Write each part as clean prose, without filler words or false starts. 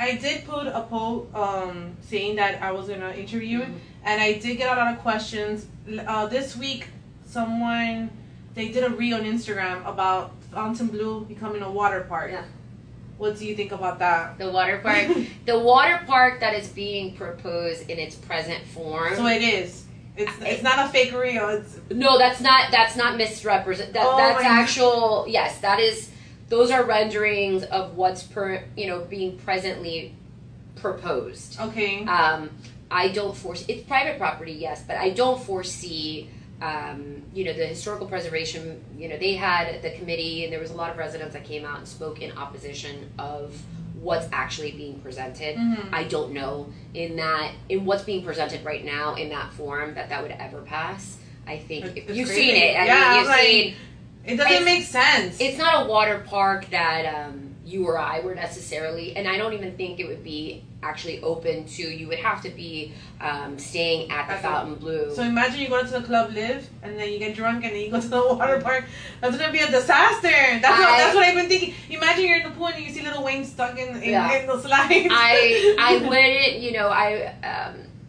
I did put a poll saying that I was gonna interview, and I did get a lot of questions. This week, they did a reel on Instagram about Fontainebleau becoming a water park. Yeah. What do you think about that? The water park, the water park that is being proposed in its present form. So it is. It's not a fake reel. No, that's not misrepresent. That's actual. Yes, that is. Those are renderings of what's being presently proposed. Okay. I don't foresee, it's private property, yes, but I don't foresee, the historical preservation. They had the committee, and there was a lot of residents that came out and spoke in opposition of what's actually being presented. Mm-hmm. I don't know in what's being presented right now in that form that would ever pass. I think if you've seen it, it doesn't make sense. It's not a water park that you or I were necessarily, and I don't even think it would be actually open to. You would have to be staying at the Fontainebleau. So imagine you go to the Club Live, and then you get drunk, and then you go to the water park. That's gonna be a disaster. That's what I've been thinking. Imagine you're in the pool and you see little Wayne stuck in the slides. I wouldn't,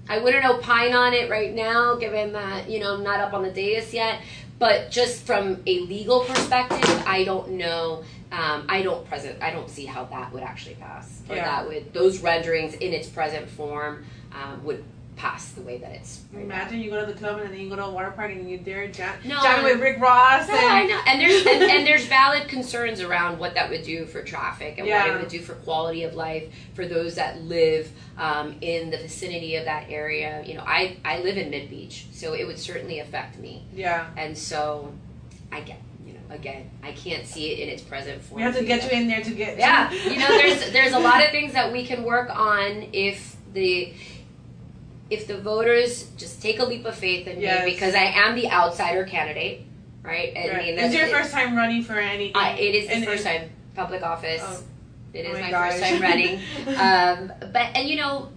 I wouldn't opine on it right now, given that I'm not up on the dais yet. But just from a legal perspective, I don't know. I don't see how that would actually pass, or those renderings in its present form would pass the way that it's. Imagine you go to the club and then you go to a water park and you're there jamming No, with Rick Ross. I know. And there's valid concerns around what that would do for traffic and what it would do for quality of life for those that live in the vicinity of that area. I live in Mid Beach, so it would certainly affect me. Yeah. And so I get. Again, I can't see it in its present form. We have to get you in there to get. Yeah, there's a lot of things that we can work on if the voters just take a leap of faith in me, because I am the outsider candidate, right? I mean, it's your first time running for anything. It is the first time public office. Oh. It is my first time running. But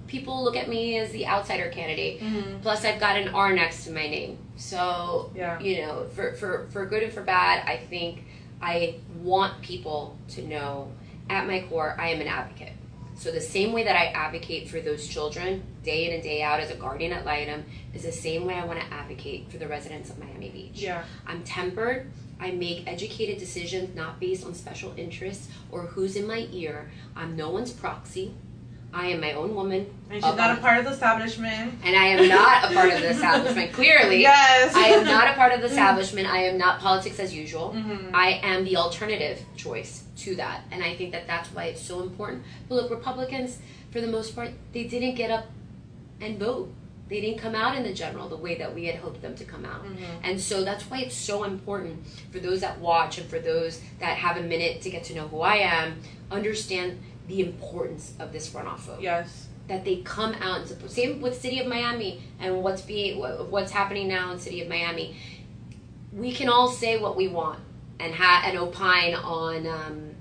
people look at me as the outsider candidate. Mm-hmm. Plus, I've got an R next to my name. So, for good and for bad, I think I want people to know, at my core, I am an advocate. So the same way that I advocate for those children day in and day out as a guardian ad litem is the same way I want to advocate for the residents of Miami Beach. Yeah. I'm tempered. I make educated decisions not based on special interests or who's in my ear. I'm no one's proxy. I am my own woman. And she's not a part of the establishment. And I am not a part of the establishment, clearly. Yes. I am not a part of the establishment. I am not politics as usual. Mm-hmm. I am the alternative choice to that. And I think that that's why it's so important. But look, Republicans, for the most part, they didn't get up and vote. They didn't come out in the general the way that we had hoped them to come out. Mm-hmm. And so that's why it's so important for those that watch and for those that have a minute to get to know who I am, understand the importance of this runoff vote. Yes. That they come out and support. Same with City of Miami and what's happening now in City of Miami. We can all say what we want and opine on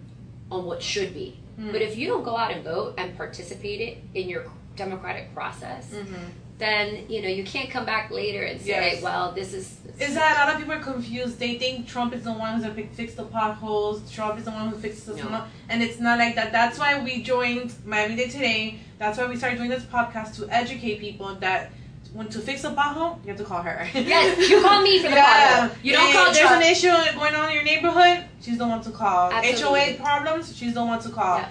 what should be. Mm-hmm. But if you don't go out and vote and participate it in your democratic process, then you can't come back later and say, well, this is that a lot of people are confused. They think Trump is the one who's going to fix the potholes. Trump is the one who fixes the snow. And it's not like that. That's why we joined Miami Day Today. That's why we started doing this podcast, to educate people that when to fix a pothole, you have to call her. Yes, you call me for the pothole. You don't call Trump. Trump. There's an issue going on in your neighborhood, she's the one to call. Absolutely. HOA problems, she's the one to call. Yeah.